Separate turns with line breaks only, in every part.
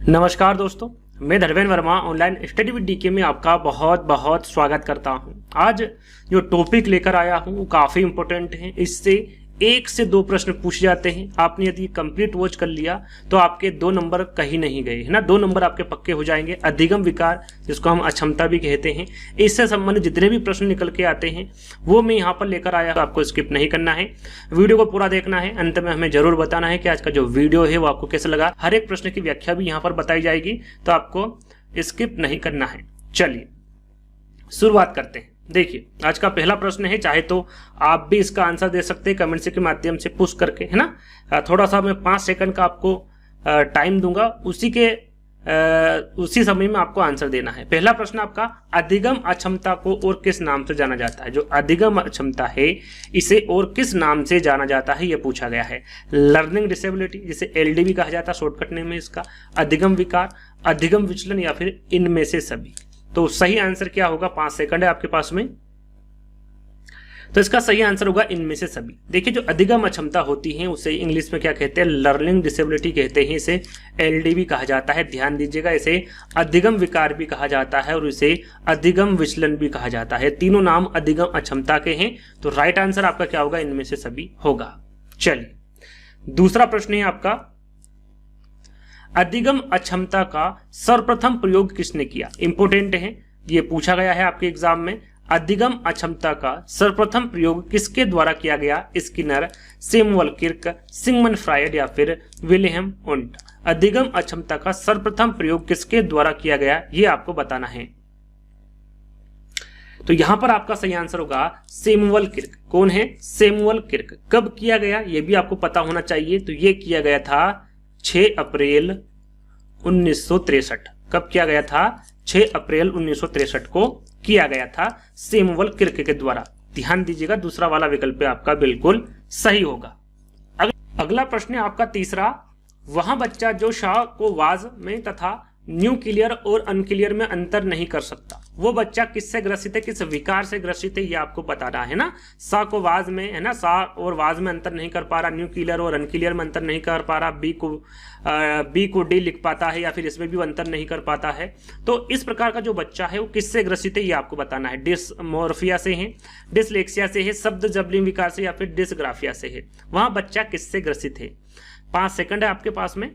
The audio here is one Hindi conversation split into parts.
नमस्कार दोस्तों, मैं Dharmendra Verma online study with DK में आपका बहुत बहुत स्वागत करता हूं। आज जो टॉपिक लेकर आया हूं वो काफ़ी इंपॉर्टेंट है। इससे 1 से 2 प्रश्न पूछ जाते हैं। आपने यदि कंप्लीट वॉच कर लिया तो आपके 2 नंबर कहीं नहीं गए, है ना। 2 नंबर आपके पक्के हो जाएंगे। अधिगम विकार, जिसको हम अक्षमता भी कहते हैं, इससे संबंधित जितने भी प्रश्न निकल के आते हैं वो मैं यहाँ पर लेकर आया। आपको स्किप नहीं करना है, वीडियो को पूरा देखना है। अंत में हमें जरूर बताना है कि आज का जो वीडियो है वो आपको कैसा लगा। हर एक प्रश्न की व्याख्या भी यहाँ पर बताई जाएगी, तो आपको स्किप नहीं करना है। चलिए शुरुआत करते हैं। देखिए, आज का पहला प्रश्न है। चाहे तो आप भी इसका आंसर दे सकते हैं कमेंट के माध्यम से पुश करके, है ना। थोड़ा सा मैं 5 सेकंड का आपको टाइम दूंगा, उसी समय में आपको आंसर देना है। पहला प्रश्न आपका, अधिगम अक्षमता को और किस नाम से जाना जाता है। जो अधिगम अक्षमता है इसे और किस नाम से जाना जाता है, यह पूछा गया है। लर्निंग डिसेबिलिटी, जिसे LD भी कहा जाता है शॉर्टकट नेम है इसका, अधिगम विकार, अधिगम विचलन, या फिर इनमें से सभी। तो सही आंसर क्या होगा? 5 सेकंड है आपके पास में, तो इसका सही आंसर होगा इनमें से सभी। देखिए, जो अधिगम अक्षमता होती है उसे इंग्लिश में क्या कहते हैं? लर्निंग डिसेबिलिटी कहते हैं। इसे LD भी कहा जाता है, ध्यान दीजिएगा। इसे अधिगम विकार भी कहा जाता है और इसे अधिगम विचलन भी कहा जाता है। तीनों नाम अधिगम अक्षमता के हैं। तो राइट आंसर आपका क्या होगा? इनमें से सभी होगा। चलिए, दूसरा प्रश्न है आपका, अधिगम अक्षमता का सर्वप्रथम प्रयोग किसने किया? इंपोर्टेंट है, ये पूछा गया है आपके एग्जाम में। अधिगम अक्षमता का सर्वप्रथम प्रयोग किसके द्वारा किया गया? Skinner, Samuel Kirk, Sigmund Freud, या फिर विलियम वुंट। अधिगम अक्षमता का सर्वप्रथम प्रयोग किसके द्वारा किया गया, ये आपको बताना है। तो यहां पर आपका सही आंसर होगा सैमुअल किर्क। कौन है? Samuel Kirk. कब किया गया ये भी आपको पता होना चाहिए। तो ये किया गया था 6 अप्रैल 1963। कब किया गया था? 6 अप्रैल 1963 को किया गया था सैमुअल किर्क के द्वारा। ध्यान दीजिएगा, दूसरा वाला विकल्प आपका बिल्कुल सही होगा। अगला प्रश्न है आपका तीसरा, वह बच्चा जो शाह को वाज में तथा न्यूक्लियर और अनक्लियर में अंतर नहीं कर सकता, वो बच्चा किससे ग्रसित है, किस विकार से ग्रसित है, ये आपको बताना है ना। सा को वाज में, है ना, सा और वाज में अंतर नहीं कर पा रहा, न्यूक्लियर और अनक्लियर में अंतर नहीं कर पा रहा, बी को डी लिख पाता है, या फिर इसमें भी अंतर नहीं कर पाता है। तो इस प्रकार का जो बच्चा है वो किससे ग्रसित है, ये आपको बताना है। डिसमोर्फिया से है, डिसलेक्सिया से है, शब्द जबलिन विकार से, या फिर डिसग्राफिया से है। वहां बच्चा किससे ग्रसित है? 5 सेकंड है आपके पास में।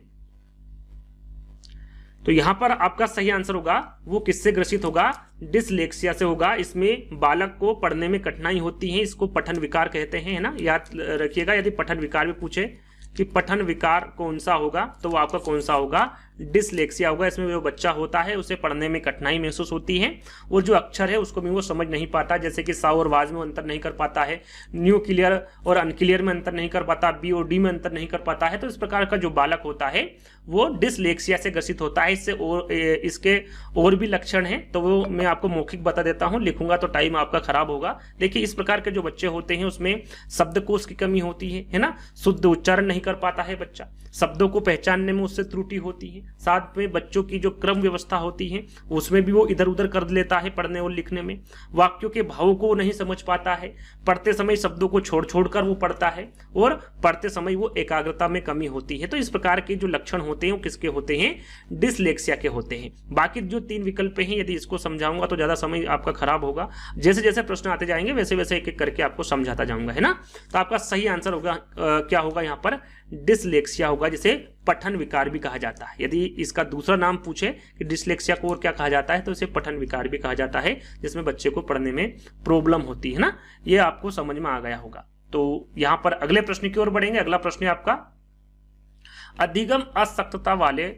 तो यहां पर आपका सही आंसर होगा, वो किससे ग्रसित होगा? डिसलेक्सिया से होगा। इसमें बालक को पढ़ने में कठिनाई होती है, इसको पठन विकार कहते हैं, है ना। याद रखिएगा, यदि पठन विकार भी पूछे कि पठन विकार कौन सा होगा, तो वो आपका कौन सा होगा? डिसलेक्सिया होगा। इसमें जो बच्चा होता है उसे पढ़ने में कठिनाई महसूस होती है और जो अक्षर है उसको भी वो समझ नहीं पाता, जैसे कि सा और वाज में अंतर नहीं कर पाता है, न्यूक्लियर और अनक्लियर में अंतर नहीं कर पाता, बी और डी में अंतर नहीं कर पाता है। तो इस प्रकार का जो बालक होता है वो डिसलेक्सिया से ग्रसित होता है। इसके और भी लक्षण हैं, तो वो मैं आपको मौखिक बता देता हूं, लिखूंगा तो टाइम आपका खराब होगा। देखिए, इस प्रकार के जो बच्चे होते हैं उसमें शब्दकोश की कमी होती है ना, शुद्ध उच्चारण नहीं कर पाता है बच्चा, शब्दों को पहचानने में उससे त्रुटि होती है। साथ में बच्चों की जो क्रम व्यवस्था होती है उसमें भी वो इधर उधर कर लेता है पढ़ने और लिखने में। वाक्यों के भावों को वो नहीं समझ पाता है, पढ़ते समय शब्दों को छोड़ छोड़कर वो पढ़ता है और पढ़ते समय वो एकाग्रता में कमी होती है। तो इस प्रकार के जो लक्षण होते हैं वो किसके होते हैं? डिसलेक्सिया के होते हैं। बाकी जो 3 विकल्प हैं, यदि इसको समझाऊंगा तो ज्यादा समय आपका खराब होगा। जैसे जैसे प्रश्न आते जाएंगे वैसे वैसे एक एक करके आपको समझाता जाऊंगा, है ना। तो आपका सही आंसर होगा क्या होगा यहाँ पर? डिसलेक्सिया होगा, जिसे पठन विकार भी कहा जाता है। यदि इसका दूसरा नाम पूछे कि डिसलेक्सिया को और क्या कहा जाता है, तो इसे पठन विकार भी कहा जाता है, जिसमें बच्चे को पढ़ने में प्रॉब्लम होती है ना। ये आपको समझ में आ गया होगा। तो यहां पर अगले प्रश्न की ओर बढ़ेंगे। अगला प्रश्न है आपका, अधिगम अशक्तता वाले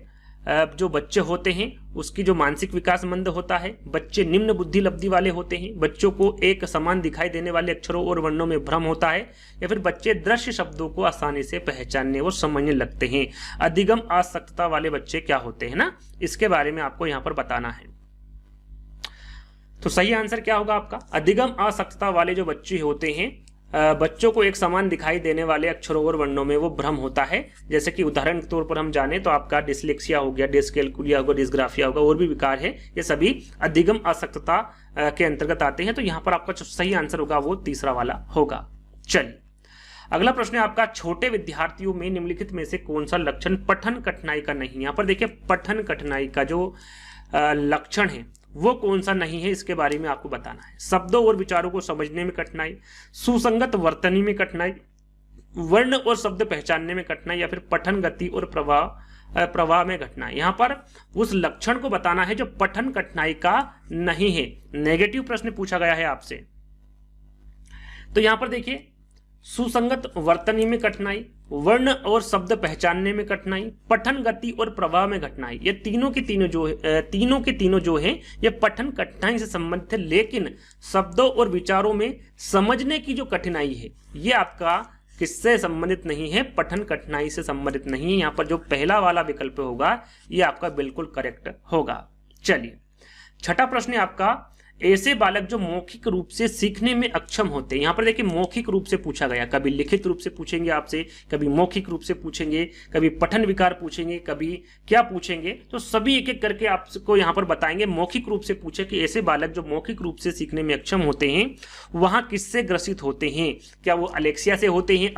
जो बच्चे होते हैं उसकी जो मानसिक विकास मंद होता है, बच्चे निम्न बुद्धि लब्धि वाले होते हैं, बच्चों को एक समान दिखाई देने वाले अक्षरों और वर्णों में भ्रम होता है, या फिर बच्चे दृश्य शब्दों को आसानी से पहचानने और समझने लगते हैं। अधिगम अशक्तता वाले बच्चे क्या होते हैं ना, इसके बारे में आपको यहां पर बताना है। तो सही आंसर क्या होगा आपका? अधिगम अशक्तता वाले जो बच्चे होते हैं, बच्चों को एक समान दिखाई देने वाले अक्षरों और वर्णों में वो भ्रम होता है। जैसे कि उदाहरण के तौर पर हम जाने तो आपका डिसलेक्सिया हो गया, डिसकैलकुलिया होगा, डिसग्राफिया होगा, और भी विकार है, ये सभी अधिगम अशक्तता के अंतर्गत आते हैं। तो यहाँ पर आपका जो सही आंसर होगा वो तीसरा वाला होगा। चलिए, अगला प्रश्न है आपका, छोटे विद्यार्थियों में निम्नलिखित में से कौन सा लक्षण पठन कठिनाई का नहीं। यहाँ पर देखिए पठन कठिनाई का जो लक्षण है वो कौन सा नहीं है, इसके बारे में आपको बताना है। शब्दों और विचारों को समझने में कठिनाई, सुसंगत वर्तनी में कठिनाई, वर्ण और शब्द पहचानने में कठिनाई, या फिर पठन गति और प्रवाह में कठिनाई। यहां पर उस लक्षण को बताना है जो पठन कठिनाई का नहीं है। नेगेटिव प्रश्न पूछा गया है आपसे। तो यहां पर देखिए सुसंगत वर्तनी में कठिनाई, वर्ण और शब्द पहचानने में कठिनाई, पठन गति और प्रवाह में कठिनाई, ये तीनों के तीनों जो हैं ये पठन कठिनाई से संबंधित है, लेकिन शब्दों और विचारों में समझने की जो कठिनाई है ये आपका किससे संबंधित नहीं है, पठन कठिनाई से संबंधित नहीं है। यहां पर जो पहला वाला विकल्प होगा ये आपका बिल्कुल करेक्ट होगा। चलिए छठा प्रश्न है आपका, ऐसे बालक जो मौखिक रूप से सीखने में अक्षम होते हैं। यहां पर देखिए मौखिक रूप से पूछा गया, कभी लिखित रूप से पूछेंगे आपसे, कभी मौखिक रूप से पूछेंगे, कभी पठन विकार पूछेंगे, कभी क्या पूछेंगे, तो सभी एक एक करके आपको यहां पर बताएंगे। मौखिक रूप से पूछे कि ऐसे बालक जो मौखिक रूप से सीखने में अक्षम होते हैं वहां किससे ग्रसित होते हैं, क्या वो अलेक्सिया से होते हैं,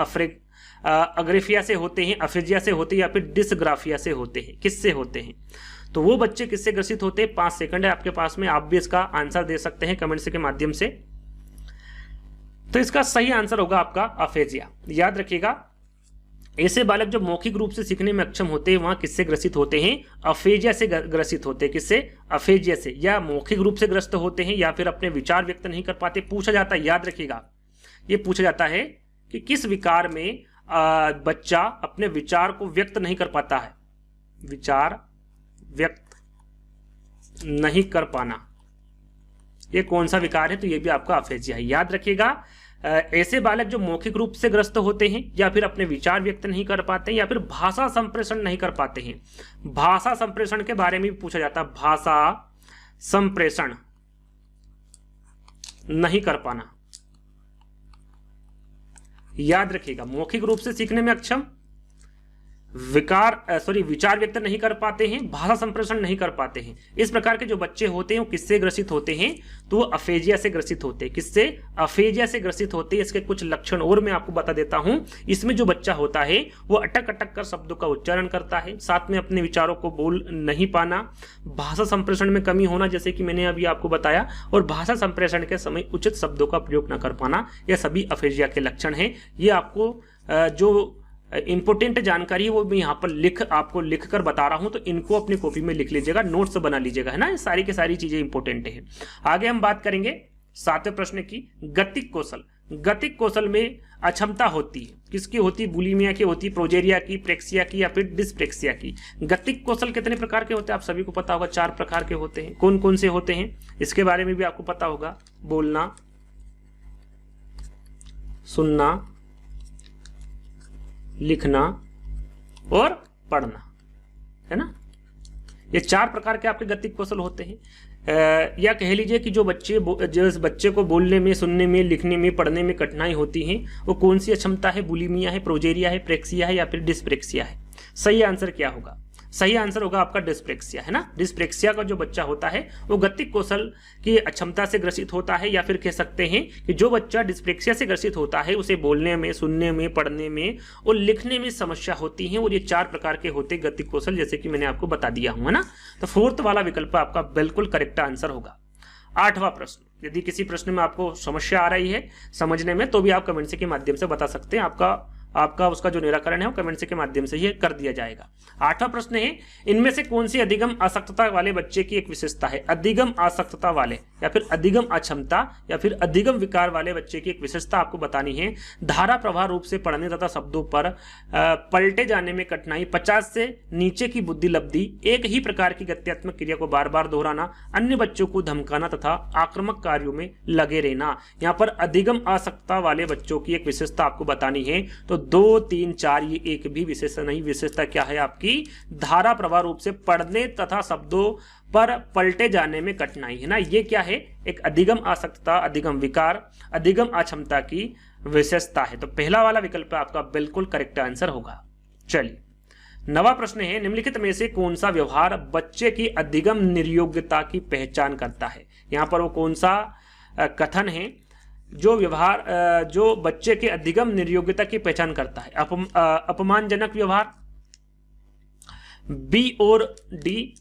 अग्रेफिया से होते हैं, अफेजिया से होते हैं, या फिर डिसग्राफिया से होते हैं, किससे होते हैं। तो वो बच्चे किससे ग्रसित होते हैं, 5 सेकंड है आपके पास में, आप भी इसका आंसर दे सकते हैं कमेंट्स के माध्यम से। तो इसका सही आंसर होगा आपका अफेजिया। याद रखिएगा ऐसे बालक जो मौखिक रूप से सीखने में अक्षम होते हैं वहां किससे ग्रसित होते हैं, अफेजिया से ग्रसित होते हैं। किससे, अफेजिया से। या मौखिक रूप से ग्रस्त होते हैं या फिर अपने विचार व्यक्त नहीं कर पाते। पूछा जाता है, याद रखिएगा ये पूछा जाता है कि किस विकार में बच्चा अपने विचार को व्यक्त नहीं कर पाता है, विचार व्यक्त नहीं कर पाना, ये कौन सा विकार है, तो ये भी आपका अफेजिया है। याद रखिएगा ऐसे बालक जो मौखिक रूप से ग्रस्त होते हैं या फिर अपने विचार व्यक्त नहीं कर पाते या फिर भाषा संप्रेषण नहीं कर पाते हैं। भाषा संप्रेषण के बारे में भी पूछा जाता है, भाषा संप्रेषण नहीं कर पाना। याद रखिएगा मौखिक रूप से सीखने में अक्षम, विचार व्यक्त नहीं कर पाते हैं, भाषा संप्रेषण नहीं कर पाते हैं। इस प्रकार के जो बच्चे होते हैं वो किससे ग्रसित होते हैं, तो वो अफेजिया से ग्रसित होते हैं। किससे, अफेजिया से ग्रसित होते हैं। इसके कुछ लक्षण और मैं आपको बता देता हूं। इसमें जो बच्चा होता है वो अटक अटक कर शब्दों का उच्चारण करता है, साथ में अपने विचारों को बोल नहीं पाना, भाषा संप्रेषण में कमी होना जैसे कि मैंने अभी आपको बताया, और भाषा संप्रेषण के समय उचित शब्दों का प्रयोग न कर पाना, यह सभी अफेजिया के लक्षण हैं। ये आपको जो इंपोर्टेंट जानकारी है वो मैं यहाँ पर आपको लिख कर बता रहा हूं, तो इनको अपनी कॉपी में लिख लीजिएगा, नोट्स बना लीजिएगा, है ना। ये सारी की सारी चीजें इंपोर्टेंट है। आगे हम बात करेंगे 7वें प्रश्न की, गतिक कौशल। गतिक कौशल में अक्षमता होती है, किसकी होती, बुलिमिया की होती, प्रोजेरिया की, प्रेक्सिया की, या फिर डिस्प्रेक्सिया की। गतिक कौशल कितने प्रकार के होते हैं आप सभी को पता होगा, 4 प्रकार के होते हैं। कौन कौन से होते हैं इसके बारे में भी आपको पता होगा, बोलना, सुनना, लिखना और पढ़ना, है ना। ये 4 प्रकार के आपके गतिक कौशल होते हैं। या कह लीजिए कि जो बच्चे को बोलने में, सुनने में, लिखने में, पढ़ने में कठिनाई होती है वो कौन सी अक्षमता है, बुलिमिया है, प्रोजेरिया है, प्रेक्सिया है, या फिर डिस्प्रेक्सिया है। सही आंसर क्या होगा, सही आंसर होगा आपका डिस्प्रेक्सिया, है ना। डिस्प्रेक्सिया का जो बच्चा होता है वो गतिक कौशल की अक्षमता से ग्रसित होता है, या फिर कह सकते हैं कि जो बच्चा डिस्प्रेक्सिया से ग्रसित होता है उसे बोलने में, सुनने में, पढ़ने में और लिखने में समस्या होती है। और ये 4 प्रकार के होते हैं गतिक कौशल, जैसे कि मैंने आपको बता दिया हूं, है ना। तो 4th वाला विकल्प आपका बिल्कुल करेक्ट आंसर होगा। 8वां प्रश्न, यदि किसी प्रश्न में आपको समस्या आ रही है समझने में तो भी आप कमेंट के माध्यम से बता सकते हैं, आपका उसका जो निराकरण है वो कमेंट के माध्यम से ही कर दिया जाएगा। 8वां प्रश्न है, इनमें से कौन सी अधिगम आसक्तता वाले बच्चे की एक विशेषता है। अधिगम आसक्तता वाले या फिर अधिगम अक्षमता या फिर अधिगम विकार वाले बच्चे की एक विशेषता आपको बतानी है। धारा प्रवाह रूप से पढ़ने तथा शब्दों पर पलटे जाने में कठिनाई, 50 से नीचे की बुद्धि लब्धि, एक ही प्रकार की गत्यात्मक क्रिया को बार बार दोहराना, अन्य बच्चों को धमकाना तथा आक्रामक कार्यों में लगे रहना। यहाँ पर अधिगम आसक्तता वाले बच्चों की एक विशेषता आपको बतानी है। तो 2, 3, 4 ये एक भी विशेषता नहीं। विशेषता क्या है आपकी, धारा प्रवाह रूप से पढ़ने तथा शब्दों पर पलटे जाने में कठिनाई, है ना। ये क्या है, एक अधिगम आसक्तता, अधिगम विकार, अधिगम अक्षमता की विशेषता है। तो पहला वाला विकल्प आपका बिल्कुल करेक्ट आंसर होगा। चलिए 9वां प्रश्न है, निम्नलिखित में से कौन सा व्यवहार बच्चे की अधिगम निर्योग्यता की पहचान करता है। यहां पर वो कौन सा कथन है जो बच्चे के अधिगम निर्योग्यता की पहचान करता है? अपमानजनक व्यवहार, बी और डी,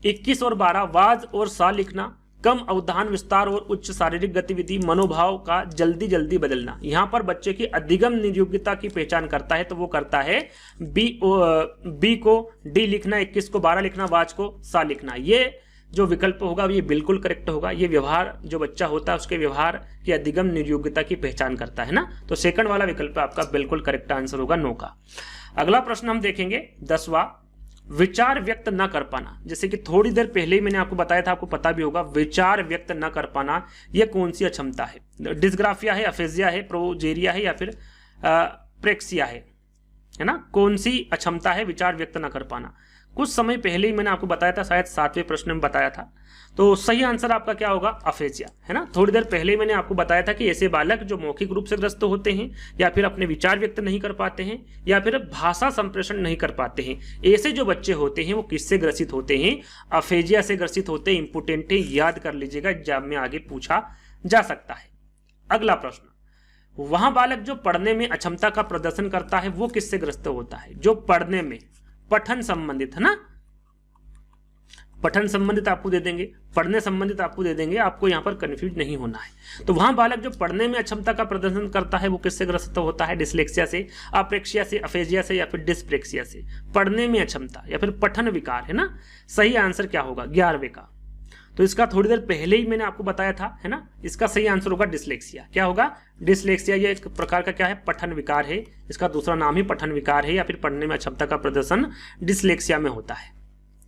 21 और 12, वाज और सा लिखना, कम अवधान विस्तार और उच्च शारीरिक गतिविधि, मनोभाव का जल्दी जल्दी बदलना। यहां पर बच्चे की अधिगम निर्योग्यता की पहचान करता है तो वो करता है बी को डी लिखना, 21 को 12 लिखना, वाज को सा लिखना। ये जो विकल्प होगा ये बिल्कुल करेक्ट होगा। ये व्यवहार जो बच्चा होता है उसके व्यवहार की अधिगम निर्योग्यता की पहचान करता है ना, तो सेकंड वाला विकल्प आपका बिल्कुल करेक्ट आंसर होगा, नो का। अगला प्रश्न हम देखेंगे 10वां, विचार व्यक्त न कर पाना। जैसे कि थोड़ी देर पहले ही मैंने आपको बताया था, आपको पता भी होगा, विचार व्यक्त न कर पाना यह कौन सी अक्षमता है? डिस्ग्राफिया है, अफेजिया है, प्रोजेरिया है या फिर प्रेक्सिया है ना? कौन सी अक्षमता है विचार व्यक्त न कर पाना? कुछ समय पहले ही मैंने आपको बताया था, शायद 7वें प्रश्न में बताया था। तो सही आंसर आपका क्या होगा? अफेजिया, है ना। थोड़ी देर पहले ही मैंने आपको बताया था कि ऐसे बालक जो मौखिक रूप से ग्रस्त होते हैं या फिर अपने विचार व्यक्त नहीं कर पाते हैं या फिर भाषा संप्रेषण नहीं कर पाते हैं, ऐसे जो बच्चे होते हैं वो किससे ग्रसित होते हैं? अफेजिया से ग्रसित होते हैं। इंपोर्टेंट है, याद कर लीजिएगा, एग्जाम में आगे पूछा जा सकता है। अगला प्रश्न, वहां बालक जो पढ़ने में अक्षमता का प्रदर्शन करता है वो किससे ग्रस्त होता है? जो पढ़ने में, पठन संबंधित, है ना, पठन संबंधित आपको दे देंगे, पढ़ने संबंधित आपको दे देंगे, आपको यहां पर कंफ्यूज नहीं होना है। तो वहां बालक जो पढ़ने में अक्षमता का प्रदर्शन करता है वो किससे ग्रस्त होता है? डिसलेक्सिया से, अप्रेक्सिया से, अफेजिया से या फिर डिस्प्रेक्सिया से। पढ़ने में अक्षमता या फिर पठन विकार, है ना। सही आंसर क्या होगा? 11वें का। तो इसका थोड़ी देर पहले ही मैंने आपको बताया था, है ना। इसका सही आंसर होगा डिसलेक्सिया। क्या होगा? डिसलेक्सिया। ये एक प्रकार का क्या है? पठन विकार है। इसका दूसरा नाम ही पठन विकार है या फिर पढ़ने में अक्षमता का प्रदर्शन डिसलेक्सिया में होता है।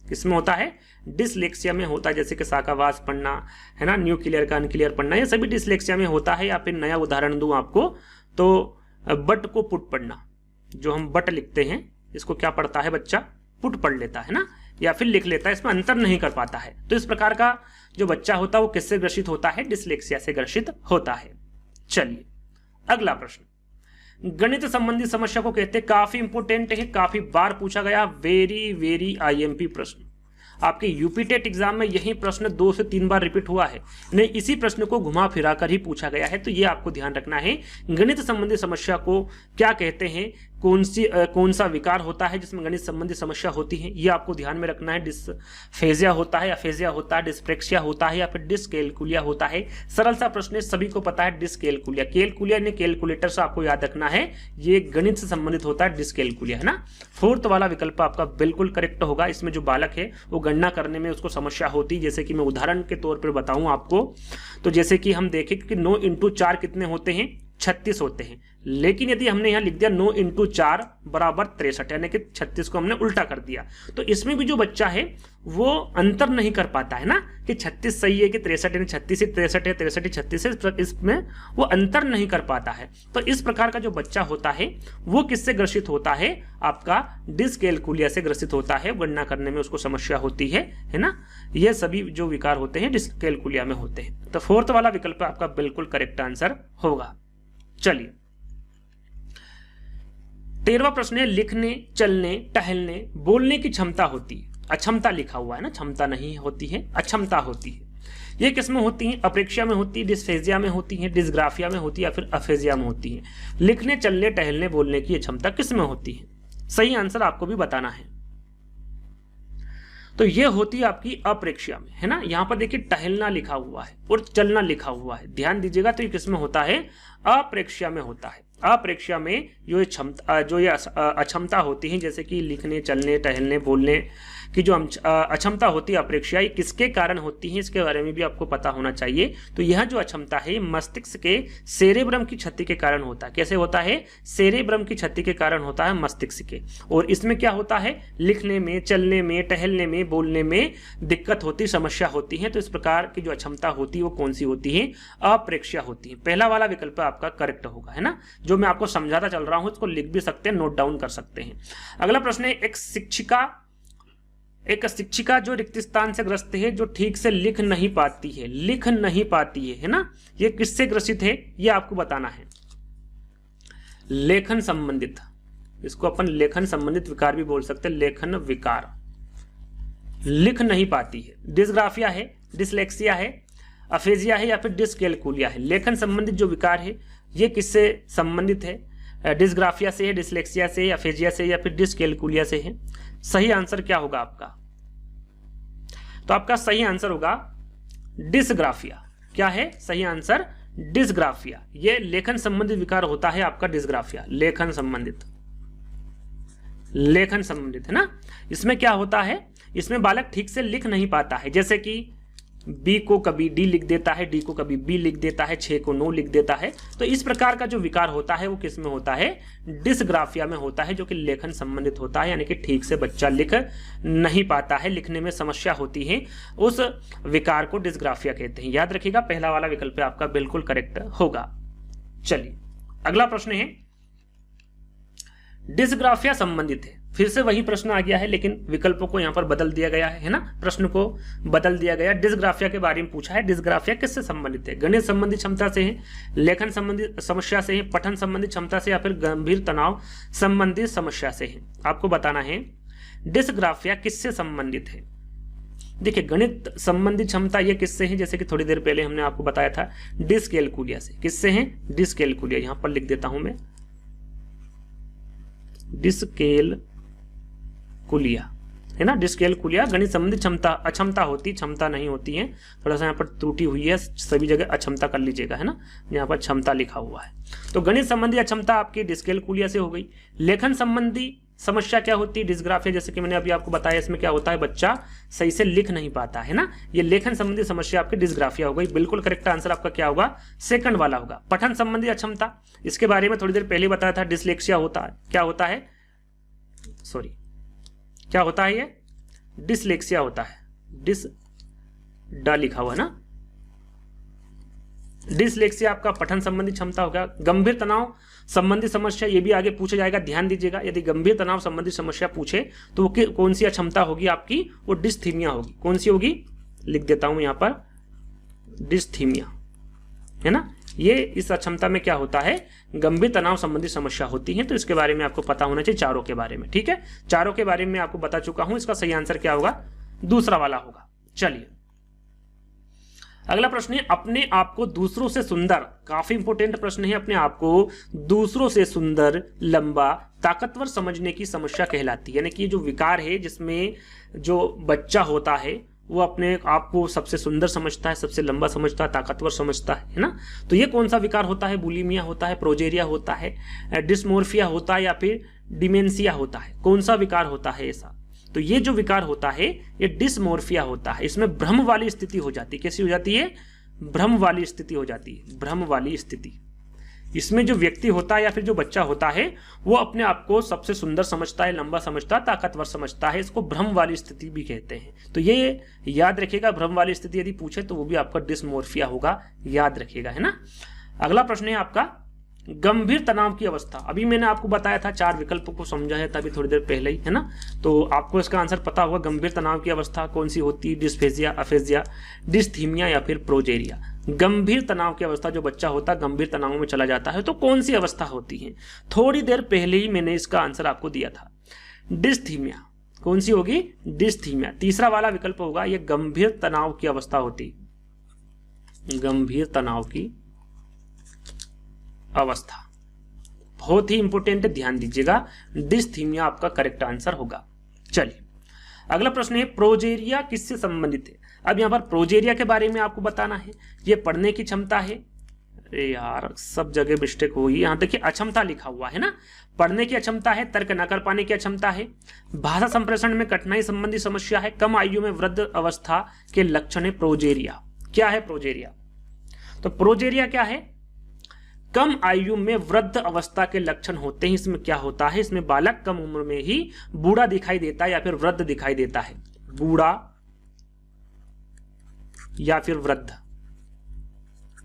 किसमें होता है? डिसलेक्सिया में होता है। जैसे कि साकावास पढ़ना, है ना, न्यू क्लियर का अनक्लियर पढ़ना, ये सभी डिसलेक्सिया में होता है। या फिर नया उदाहरण दूं आपको तो बट को पुट पढ़ना, जो हम बट लिखते हैं इसको क्या पढ़ता है बच्चा? पुट पढ़ लेता है ना, या फिर लिख लेता है, इसमें अंतर नहीं कर पाता है। तो इस प्रकार का जो बच्चा होता है वो किससे ग्रसित होता है? डिसलेक्सिया से ग्रसित होता है। चलिए अगला प्रश्न, गणित संबंधी समस्या को कहते हैं, काफी इंपोर्टेंट है, काफी बार पूछा गया, वेरी आईएमपी प्रश्न। आपके यूपी टेट एग्जाम में यही प्रश्न 2 से 3 बार रिपीट हुआ है, नहीं इसी प्रश्न को घुमा फिरा कर ही पूछा गया है। तो ये आपको ध्यान रखना है, गणित संबंधी समस्या को क्या कहते हैं, कौन सा विकार होता है जिसमें गणित संबंधी समस्या होती है, ये आपको ध्यान में रखना है। डिस्फेजिया होता है, अफेजिया होता है, डिस्प्रेक्सिया होता है या फिर डिसकैल्कुलिया होता है। सरल सा प्रश्न है, सभी को पता है डिसकैल्कुलिया। कैलकुलिया ने कैलकुलेटर से आपको याद रखना है, ये गणित से संबंधित होता है डिसकैल्कुलिया, है ना। 4th वाला विकल्प आपका बिल्कुल करेक्ट होगा। इसमें जो बालक है वो गणना करने में उसको समस्या होती है। जैसे कि मैं उदाहरण के तौर पर बताऊं आपको, तो जैसे कि हम देखें कि 9 × 4 कितने होते हैं? 36 होते हैं। लेकिन यदि हमने यहां लिख दिया 9 × 4 = 63, यानी कि 36 को हमने उल्टा कर दिया, तो इसमें भी जो बच्चा है वो अंतर नहीं कर पाता है ना, कि 36 सही है कि 63 है, 36 ही 63 है, 63 ही 36 है, इसमें वो अंतर नहीं कर पाता है। तो इस प्रकार का जो बच्चा होता है वो किससे ग्रसित होता है? आपका डिसकैल्कुलिया से ग्रसित होता है। गणना करने में उसको समस्या होती है ना। ये सभी जो विकार होते हैं डिसकैल्कुलिया में होते हैं। तो 4th वाला विकल्प आपका बिल्कुल करेक्ट आंसर होगा। चलिए 13वां प्रश्न है, लिखने, चलने, टहलने, बोलने की क्षमता होती है। अक्षमता लिखा हुआ है ना, क्षमता नहीं होती है, अक्षमता होती है। ये किस में होती है? अप्रेक्सिया में होती है, डिस्फेजिया में होती है, डिस्ग्राफिया में होती है या फिर अफेजिया में होती है। लिखने, चलने, टहलने, बोलने की क्षमता किस में होती है? सही आंसर आपको भी बताना है। तो ये होती है आपकी अप्रेक्सिया में, है ना। यहां पर देखिए टहलना लिखा हुआ है और चलना लिखा हुआ है, ध्यान दीजिएगा। तो ये किस में होता है? अप्रेक्सिया में होता है। अप्रेक्सिया में जो ये अक्षमता होती है, जैसे कि लिखने, चलने, टहलने, बोलने की जो अक्षमता होती है अप्रेक्सिया, किसके कारण होती है इसके बारे में भी आपको पता होना चाहिए। तो यह जो अक्षमता है मस्तिष्क के सेरेब्रम की क्षति के कारण होता है। कैसे होता है? सेरेब्रम की क्षति के कारण होता है मस्तिष्क के। और इसमें क्या होता है? लिखने में, चलने में, टहलने में, बोलने में दिक्कत होती, समस्या होती है। तो इस प्रकार की जो अक्षमता होती है वो कौन सी होती है? अप्रेक्सिया होती है। पहला वाला विकल्प आपका करेक्ट होगा, है ना। जो मैं आपको समझाता चल रहा हूं इसको लिख भी सकते हैं, नोट डाउन कर सकते हैं। अगला प्रश्न है, एक शिक्षिका जो रिक्त स्थान से ग्रस्त है, जो ठीक से लिख नहीं पाती है ना। ये किससे ग्रसित है ये आपको बताना है। लेखन संबंधित, इसको अपन लेखन संबंधित विकार भी बोल सकते हैं, लेखन विकार, लिख नहीं पाती है। डिस्ग्राफिया है, डिसलेक्सिया है, अफेजिया है या फिर डिसकैलकुलिया है। लेखन संबंधित जो विकार है ये किससे संबंधित है? डिस्ग्राफिया से है, डिसलेक्सिया से, अफेजिया से या फिर डिसकैलकुलिया से है। सही आंसर क्या होगा आपका? तो आपका सही आंसर होगा डिसग्राफिया। क्या है सही आंसर? डिसग्राफिया। ये लेखन संबंधित विकार होता है आपका डिसग्राफिया। लेखन संबंधित है ना। इसमें क्या होता है, इसमें बालक ठीक से लिख नहीं पाता है, जैसे कि बी को कभी डी लिख देता है, डी को कभी बी लिख देता है, 6 को 9 लिख देता है। तो इस प्रकार का जो विकार होता है वो किस में होता है? डिसग्राफिया में होता है, जो कि लेखन संबंधित होता है, यानी कि ठीक से बच्चा लिख नहीं पाता है, लिखने में समस्या होती है, उस विकार को डिसग्राफिया कहते हैं। याद रखिएगा, पहला वाला विकल्प आपका बिल्कुल करेक्ट होगा। चलिए अगला प्रश्न है, डिसग्राफिया संबंधित है। फिर से वही प्रश्न आ गया है, लेकिन विकल्पों को यहां पर बदल दिया गया है ना, प्रश्न को बदल दिया गया। डिसग्राफिया के बारे में पूछा है। डिसग्राफिया किससे संबंधित है? गणित संबंधी क्षमता से है, लेखन संबंधी समस्या से है, पठन संबंधी क्षमता से या फिर गंभीर तनाव संबंधी समस्या से है। आपको बताना है डिसग्राफिया किससे संबंधित है। देखिए, गणित संबंधी क्षमता ये किससे है? जैसे कि थोड़ी देर पहले हमने आपको बताया था, डिसकैलकुलिया से। किससे है? डिसकैलकुलिया। यहां पर लिख देता हूं मैं, डिसकैलकुलिया है ना। डिसकैलकुलिया गणित संबंधी क्षमता, अक्षमता होती, क्षमता नहीं होती है। थोड़ा सा यहाँ पर त्रुटि हुई है, सभी जगह अक्षमता कर लीजिएगा, है ना। यहाँ पर क्षमता लिखा हुआ है। तो गणित संबंधी अक्षमता आपकी डिसकैलकुलिया से हो गई। लेखन संबंधी समस्या क्या होती है? डिसग्राफिया। जैसे कि मैंने अभी आपको बताया, इसमें क्या होता है, बच्चा सही से लिख नहीं पाता है ना। ये लेखन संबंधी समस्या आपकी डिसग्राफिया हो गई। बिल्कुल करेक्ट आंसर आपका क्या होगा? सेकंड वाला होगा। पठन संबंधी अक्षमता, इसके बारे में थोड़ी देर पहले बताया था, डिसलेक्सिया होता है। क्या होता है? सॉरी, क्या होता है? ये डिसलेक्सिया होता है। डा लिखा हुआ ना। डिसलेक्सिया आपका पठन संबंधी क्षमता होगा। गंभीर तनाव संबंधी समस्या, ये भी आगे पूछा जाएगा, ध्यान दीजिएगा। यदि गंभीर तनाव संबंधी समस्या पूछे तो वो कौन सी अक्षमता होगी आपकी? वो डिस्थीमिया होगी। कौन सी होगी? लिख देता हूं यहां पर, डिस्थीमिया है ना। ये इस अक्षमता में क्या होता है? गंभीर तनाव संबंधी समस्या होती है। तो इसके बारे में आपको पता होना चाहिए, चारों के बारे में। ठीक है, चारों के बारे में आपको बता चुका हूं। इसका सही आंसर क्या होगा? दूसरा वाला होगा। चलिए अगला प्रश्न है, अपने आप को दूसरों से सुंदर। काफी इंपोर्टेंट प्रश्न है। अपने आप को दूसरों से सुंदर, लंबा, ताकतवर समझने की समस्या कहलाती है। यानी कि जो विकार है जिसमें जो बच्चा होता है वो अपने आप को सबसे सुंदर समझता है, सबसे लंबा समझता है, ताकतवर समझता है ना। तो ये कौन सा विकार होता है? बुलिमिया होता है, प्रोजेरिया होता है, डिस्मोर्फिया होता है या फिर डिमेंशिया होता है? कौन सा विकार होता है ऐसा? तो ये जो विकार होता है ये डिस्मोर्फिया होता है। इसमें भ्रम वाली स्थिति हो जाती है। कैसी हो जाती है? भ्रम वाली स्थिति हो जाती है। भ्रम वाली स्थिति। इसमें जो व्यक्ति होता है या फिर जो बच्चा होता है वो अपने आप को सबसे सुंदर समझता है, लंबा समझता है, ताकतवर समझता है। इसको भ्रम वाली स्थिति भी कहते हैं। तो ये याद रखिएगा, भ्रम वाली स्थिति यदि पूछे तो वो भी आपका डिस्मोर्फिया होगा। याद रखिएगा, है ना। अगला प्रश्न है आपका, गंभीर तनाव की अवस्था। अभी मैंने आपको बताया था, 4 विकल्पों को समझाया था अभी थोड़ी देर पहले ही, है ना। तो आपको इसका आंसर पता होगा। गंभीर तनाव की अवस्था कौन सी होती है? डिस्फेजिया, अफेजिया, डिस्थीमिया या फिर प्रोजेरिया। गंभीर तनाव की अवस्था, जो बच्चा होता है गंभीर तनाव में चला जाता है, तो कौन सी अवस्था होती है? थोड़ी देर पहले ही मैंने इसका आंसर आपको दिया था, डिस्थीमिया। कौन सी होगी? डिस्थीमिया। तीसरा वाला विकल्प होगा, यह गंभीर तनाव की अवस्था होती, गंभीर तनाव की अवस्था। बहुत ही इंपोर्टेंट है, ध्यान दीजिएगा। डिस्थीमिया आपका करेक्ट आंसर होगा। चलिए अगला प्रश्न है, प्रोजेरिया किससे संबंधित है? अब यहां पर प्रोजेरिया के बारे में आपको बताना है। ये पढ़ने की क्षमता है। अरे यार, सब जगह मिस्टेक हुई। यहां देखिए अक्षमता लिखा हुआ है ना। पढ़ने की अक्षमता है, तर्क न कर पाने की अक्षमता है, भाषा संप्रेषण में कठिनाई संबंधी समस्या है, कम आयु में वृद्ध अवस्था के लक्षण है प्रोजेरिया। क्या है प्रोजेरिया? तो प्रोजेरिया क्या है? कम आयु में वृद्ध अवस्था के लक्षण होते हैं। इसमें क्या होता है? इसमें बालक कम उम्र में ही बूढ़ा दिखाई देता है या फिर वृद्ध दिखाई देता है। बूढ़ा या फिर वृद्ध,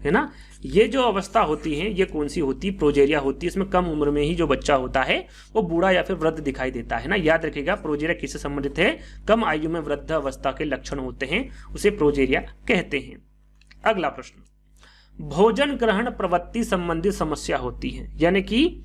है ना। ये जो अवस्था होती है ये कौन सी होती? प्रोजेरिया होती है। इसमें कम उम्र में ही जो बच्चा होता है वो बूढ़ा या फिर वृद्ध दिखाई देता है ना। याद रखिएगा, प्रोजेरिया किससे संबंधित है? कम आयु में वृद्ध अवस्था के लक्षण होते हैं, उसे प्रोजेरिया कहते हैं। अगला प्रश्न, भोजन ग्रहण प्रवृत्ति संबंधी समस्या होती है। यानी कि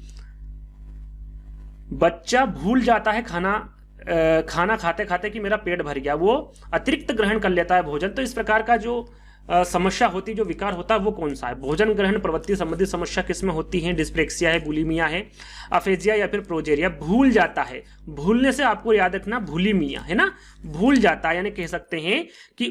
बच्चा भूल जाता है खाना खाते खाते कि मेरा पेट भर गया, वो अतिरिक्त ग्रहण कर लेता है भोजन। तो इस प्रकार का जो समस्या होती, जो विकार होता है वो कौन सा है? भोजन ग्रहण प्रवृत्ति संबंधी समस्या किसमें होती है? डिस्लेक्सिया है, बुलिमिया है, अफेजिया या फिर प्रोजेरिया। भूल जाता है, भूलने से आपको याद रखना बुलिमिया है ना, भूल जाता है, यानी कह सकते हैं कि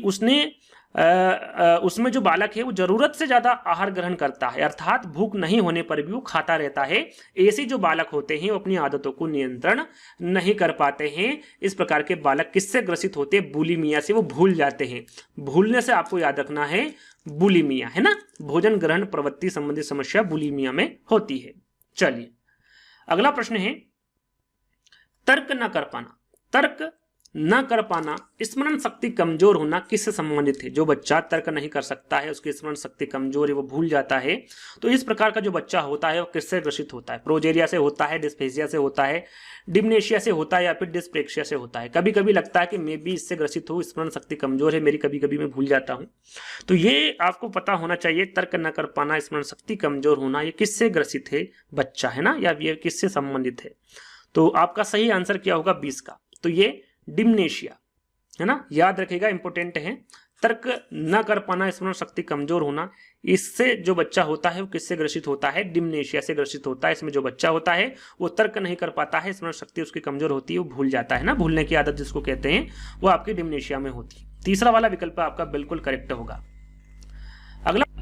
उसमें जो बालक है वो जरूरत से ज्यादा आहार ग्रहण करता है, अर्थात भूख नहीं होने पर भी वो खाता रहता है। ऐसे जो बालक होते हैं वो अपनी आदतों को नियंत्रण नहीं कर पाते हैं। इस प्रकार के बालक किससे ग्रसित होते हैं? बुलिमिया से, वो भूल जाते हैं। भूलने से आपको याद रखना है बुलिमिया है ना, भोजन ग्रहण प्रवृत्ति संबंधी समस्या बुलिमिया में होती है। चलिए अगला प्रश्न है, तर्क न कर पाना। तर्क न कर पाना, स्मरण शक्ति कमजोर होना किससे संबंधित है? जो बच्चा तर्क नहीं कर सकता है, उसकी स्मरण शक्ति कमजोर है, वो भूल जाता है, तो इस प्रकार का जो बच्चा होता है वो किससे ग्रसित होता है? प्रोजेरिया से होता है, डिस्फेजिया से होता है, डिम्नेशिया से होता है या फिर डिस्प्रेक्सिया से होता है? कभी कभी लगता है कि मैं भी इससे ग्रसित हूँ, स्मरण शक्ति कमजोर है मेरी, कभी कभी मैं भूल जाता हूँ। तो ये आपको पता होना चाहिए, तर्क न कर पाना, स्मरण शक्ति कमजोर होना, ये किससे ग्रसित है बच्चा है ना, या ये किससे संबंधित है? तो आपका सही आंसर क्या होगा 20 का? तो ये डिम्नेशिया है ना, याद रखिएगा, इंपोर्टेंट है। तर्क न कर पाना, स्मरण शक्ति कमजोर होना, इससे जो बच्चा होता है वो किससे ग्रसित होता है? डिम्नेशिया से ग्रसित होता है। इसमें जो बच्चा होता है वो तर्क नहीं कर पाता है, स्मरण शक्ति उसकी कमजोर होती है, वो भूल जाता है ना, भूलने की आदत जिसको कहते हैं, वो आपकी डिम्नेशिया में होती है। तीसरा वाला विकल्प आपका बिल्कुल करेक्ट होगा।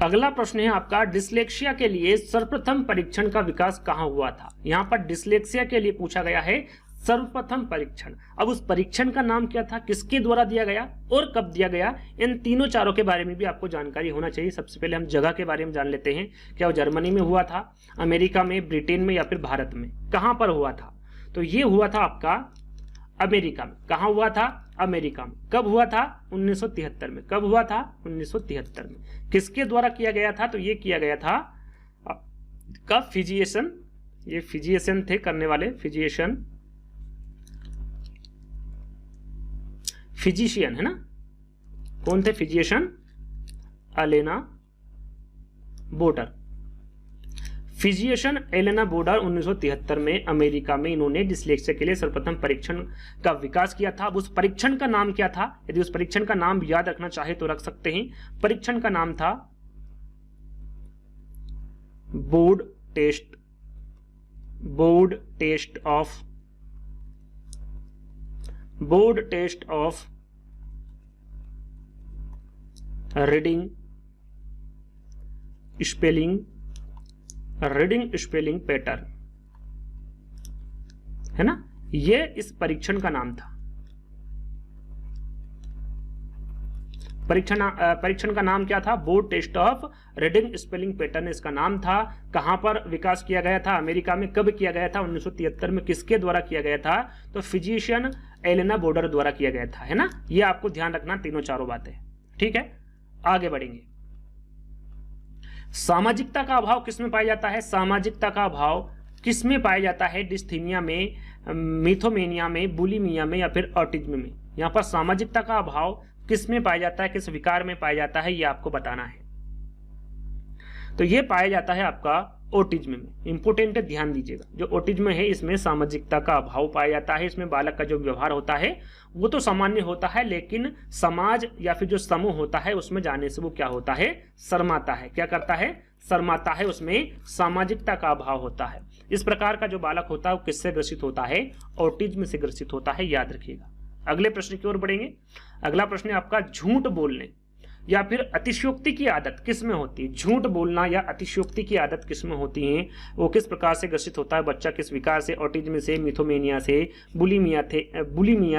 अगला प्रश्न है आपका, डिस्लेक्सिया के लिए सर्वप्रथम परीक्षण का विकास कहां हुआ था? यहां पर डिस्लेक्सिया के लिए पूछा गया है सर्वप्रथम परीक्षण। अब उस परीक्षण का नाम क्या था, किसके द्वारा दिया गया और कब दिया गया, इन तीनों चारों के बारे में भी आपको जानकारी होना चाहिए। सबसे पहले हम जगह के बारे में जान लेते हैं। क्या वो जर्मनी में हुआ था, अमेरिका में, ब्रिटेन में या फिर भारत में? कहां पर हुआ था? तो ये हुआ था आपका अमेरिका में। कहां हुआ था? अमेरिका में। कब हुआ था? 1973 में। कब हुआ था? 1973 में। किसके द्वारा किया गया था? तो ये किया गया था का फिजिशियन, ये फिजिशियन थे करने वाले, फिजिशियन है ना, कौन थे? Physician Elena border. Physician Elena border 1973 में अमेरिका में इन्होंने डिस्लेक्सिया के लिए सर्वप्रथम परीक्षण का विकास किया था। अब उस परीक्षण का नाम क्या था? यदि उस परीक्षण का नाम याद रखना चाहे तो रख सकते हैं। परीक्षण का नाम था board test of reading spelling pattern है ना, ये इस परीक्षण का नाम था। परीक्षण का नाम क्या था? Board test of reading spelling pattern इसका नाम था। कहां पर विकास किया गया था? अमेरिका में। कब किया गया था? 1973 में। किसके द्वारा किया गया था? तो फिजिशियन एलेना बोडर द्वारा किया गया था है ना। ये आपको ध्यान रखना, तीनों चारों बातें। ठीक है, आगे बढ़ेंगे। सामाजिकता का अभाव किसमें पाया जाता है? सामाजिकता का अभाव किसमें पाया जाता है? डिस्थीमिया में, मिथोमेनिया में, बुलिमिया में या फिर ऑटिज्म में? यहां पर सामाजिकता का अभाव किसमें पाया जाता है, किस विकार में पाया जाता है, ये आपको बताना है। तो ये पाया जाता है आपका ऑटिज्म में। इंपोर्टेंट है, ध्यान दीजिएगा। जो ऑटिज्म है इसमें सामाजिकता का अभाव पाया जाता है। इसमें बालक का जो व्यवहार होता है वो तो सामान्य होता है, लेकिन समाज या फिर जो समूह होता है उसमें जाने से वो क्या होता है? शर्माता है। क्या करता है? शर्माता है। उसमें सामाजिकता का अभाव होता है। इस प्रकार का जो बालक होता है वो किससे ग्रसित होता है? ऑटिज्म से ग्रसित होता है, याद रखिएगा। अगले प्रश्न की ओर बढ़ेंगे। अगला प्रश्न है आपका, झूठ बोलने या फिर अतिशयोक्ति की आदत किसमें होती है? झूठ बोलना या अतिशयोक्ति की आदत किसमें होती है? वो किस प्रकार से ग्रसित होता है बच्चा? किस विकार से? ऑटिज्म से, मिथोमेनिया से, बुलिमिया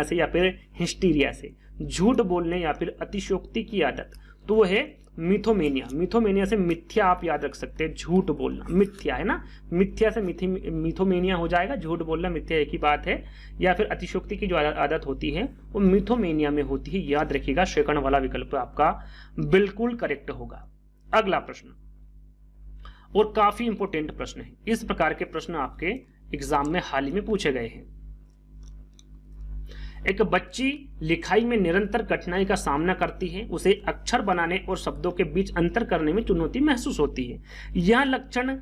से या फिर हिस्टीरिया से? झूठ बोलने या फिर अतिशयोक्ति की आदत, तो वो है मिथोमेनिया। मिथोमेनिया से मिथ्या आप याद रख सकते हैं, झूठ बोलना मिथ्या है ना, मिथ्या से मिथोमेनिया हो जाएगा। झूठ बोलना मिथ्या एक ही बात है। या फिर अतिशयोक्ति की जो आदत होती है वो मिथोमेनिया में होती है, याद रखिएगा। सेकंड वाला विकल्प आपका बिल्कुल करेक्ट होगा। अगला प्रश्न, और काफी इंपोर्टेंट प्रश्न है। इस प्रकार के प्रश्न आपके एग्जाम में हाल ही में पूछे गए हैं। एक बच्ची लिखाई में निरंतर कठिनाई का सामना करती है। उसे अक्षर बनाने और शब्दों के बीच अंतर करने में चुनौती महसूस होती है। यह लक्षण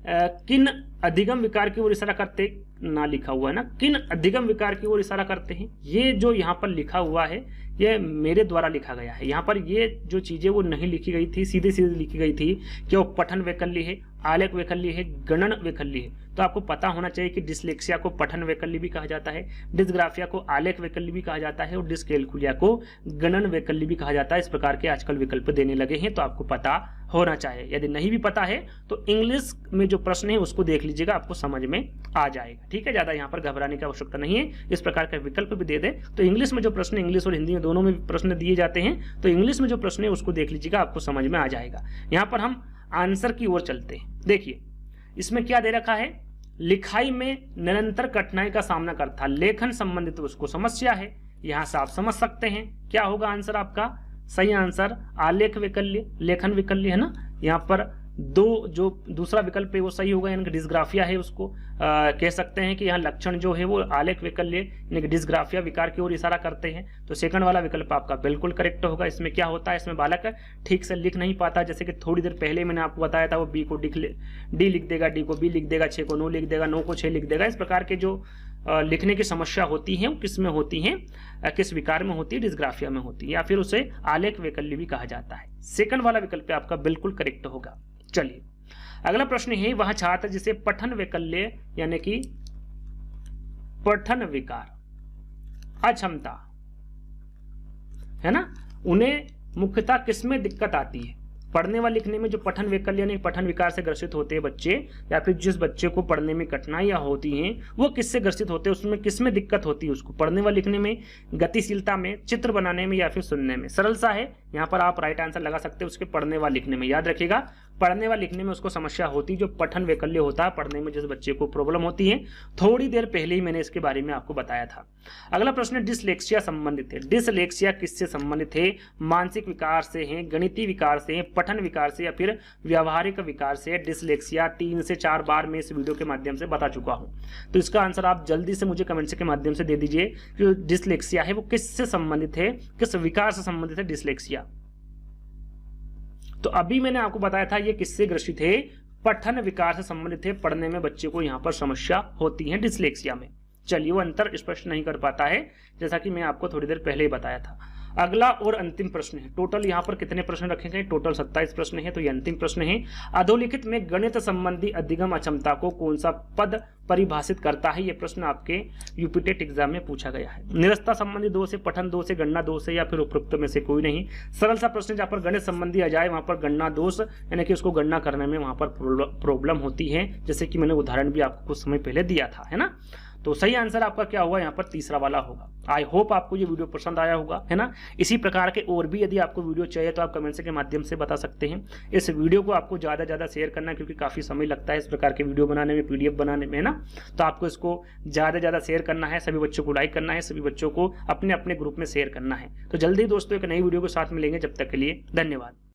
किन अधिगम विकार की ओर इशारा करते, ना लिखा हुआ है ना, किन अधिगम विकार की ओर इशारा करते हैं? ये जो यहाँ पर लिखा हुआ है ये मेरे द्वारा लिखा गया है। यहाँ पर ये जो चीजें वो नहीं लिखी गई थी, सीधे सीधे लिखी गई थी कि वो पठन वैकल्य है, आलेख वैकल्य है, गणन वैकल्य है। तो आपको पता होना चाहिए कि डिसलेक्सिया को पठन वैकल्य भी कहा जाता है, डिस्ग्राफिया को आलेख वैकल्य भी कहा जाता है और डिस्कैलकुलिया को गणन वैकल्य भी कहा जाता है। इस प्रकार के आजकल विकल्प देने लगे हैं, तो आपको पता होना चाहिए। यदि नहीं भी पता है तो इंग्लिश में जो प्रश्न है उसको देख लीजिएगा, आपको समझ में आ जाएगा। ठीक है, ज्यादा यहाँ पर घबराने की आवश्यकता नहीं है। इस प्रकार का विकल्प भी दे दे तो इंग्लिश में जो प्रश्न, इंग्लिश और हिंदी में दोनों में प्रश्न दिए जाते हैं, तो इंग्लिश में जो प्रश्न है उसको देख लीजिएगा, आपको समझ में आ जाएगा। यहाँ पर हम आंसर की ओर चलते हैं। देखिए इसमें क्या दे रखा है, लिखाई में निरंतर कठिनाई का सामना करता, लेखन संबंधित उसको समस्या है। यहां से आप समझ सकते हैं क्या होगा आंसर आपका। सही आंसर आलेख वैकल्य, लेखन वैकल्य है ना। यहाँ पर दो जो दूसरा विकल्प है वो सही होगा, यानी कि डिस्ग्राफिया है उसको कह सकते हैं कि यहाँ लक्षण जो है वो आलेख वैकल्य यानी कि डिस्ग्राफिया विकार की ओर इशारा करते हैं। तो सेकंड वाला विकल्प आपका बिल्कुल करेक्ट होगा। इसमें क्या होता है, इसमें बालक ठीक से लिख नहीं पाता, जैसे कि थोड़ी देर पहले मैंने आपको बताया था, वो बी को डी लिख देगा, डी को बी लिख देगा, 6 को 9 लिख देगा, 9 को 6 लिख देगा। इस प्रकार के जो लिखने की समस्या होती है वो किस में होती है, किस विकार में होती है, डिस्ग्राफिया में होती है, या फिर उसे आलेख वैकल्य भी कहा जाता है। सेकंड वाला विकल्प आपका बिल्कुल करेक्ट होगा। चलिए अगला प्रश्न है, वह छात्र जिसे पठन वैकल्य यानी कि पठन विकार, अक्षमता है ना, उन्हें मुख्यतः किसमें दिक्कत आती है। पढ़ने व लिखने में जो पठन वैकल्य यानी पठन विकार से ग्रसित होते हैं बच्चे, या फिर जिस बच्चे को पढ़ने में कठिनाइयां होती हैं वो किससे ग्रसित होते हैं, उसमें किसमें दिक्कत होती है उसको, पढ़ने व लिखने में, गतिशीलता में, चित्र बनाने में, या फिर सुनने में। सरल सा है, यहाँ पर आप राइट आंसर लगा सकते हैं उसके पढ़ने व लिखने में। याद रखिएगा पढ़ने व लिखने में उसको समस्या होती है, जो पठन वैकल्य होता है, पढ़ने में जिस बच्चे को प्रॉब्लम होती है। थोड़ी देर पहले ही मैंने इसके बारे में आपको बताया था। अगला प्रश्न डिसलेक्सिया संबंधित है। डिसलेक्सिया किससे संबंधित है, मानसिक विकार से है, गणितीय विकार से है, पठन विकार से, या फिर व्यावहारिक विकार से। डिसलेक्सिया 3 से 4 बार मैं इस वीडियो के माध्यम से बता चुका हूं, तो इसका आंसर आप जल्दी से मुझे कमेंट्स के माध्यम से दे दीजिए कि डिसलेक्सिया है वो किससे संबंधित है, किस विकार से संबंधित है डिसलेक्सिया। तो अभी मैंने आपको बताया था ये किससे ग्रसित है, पठन विकार से संबंधित है, पढ़ने में बच्चे को यहाँ पर समस्या होती है डिसलेक्सिया में। चलिए वो अंतर स्पष्ट नहीं कर पाता है, जैसा कि मैं आपको थोड़ी देर पहले ही बताया था। अगला और अंतिम प्रश्न है। टोटल यहाँ पर कितने प्रश्न रखे गए, टोटल 27 प्रश्न है, तो ये अंतिम प्रश्न है। अधोलिखित में गणित संबंधी अधिगम अक्षमता को कौन सा पद परिभाषित करता है, ये प्रश्न आपके यूपी टेट एग्जाम में पूछा गया है। निरस्ता संबंधी 2 से, पठन 2 से, गणना 2 से, या फिर उपरोक्त में से कोई नहीं। सरल सा प्रश्न, जहाँ पर गणित संबंधी आ जाए वहां पर गणना दोष यानी कि उसको गणना करने में वहां पर प्रॉब्लम होती है, जैसे कि मैंने उदाहरण भी आपको कुछ समय पहले दिया था, है ना। तो सही आंसर आपका क्या होगा, यहाँ पर तीसरा वाला होगा। आई होप आपको ये वीडियो पसंद आया होगा, है ना। इसी प्रकार के और भी यदि आपको वीडियो चाहिए तो आप कमेंट्स के माध्यम से बता सकते हैं। इस वीडियो को आपको ज़्यादा से ज़्यादा शेयर करना है, क्योंकि काफ़ी समय लगता है इस प्रकार के वीडियो बनाने में, PDF बनाने में, है ना। तो आपको इसको ज़्यादा से ज़्यादा शेयर करना है, सभी बच्चों को लाइक करना है, सभी बच्चों को अपने अपने ग्रुप में शेयर करना है। तो जल्दी दोस्तों एक नई वीडियो के साथ मिलेंगे, जब तक के लिए धन्यवाद।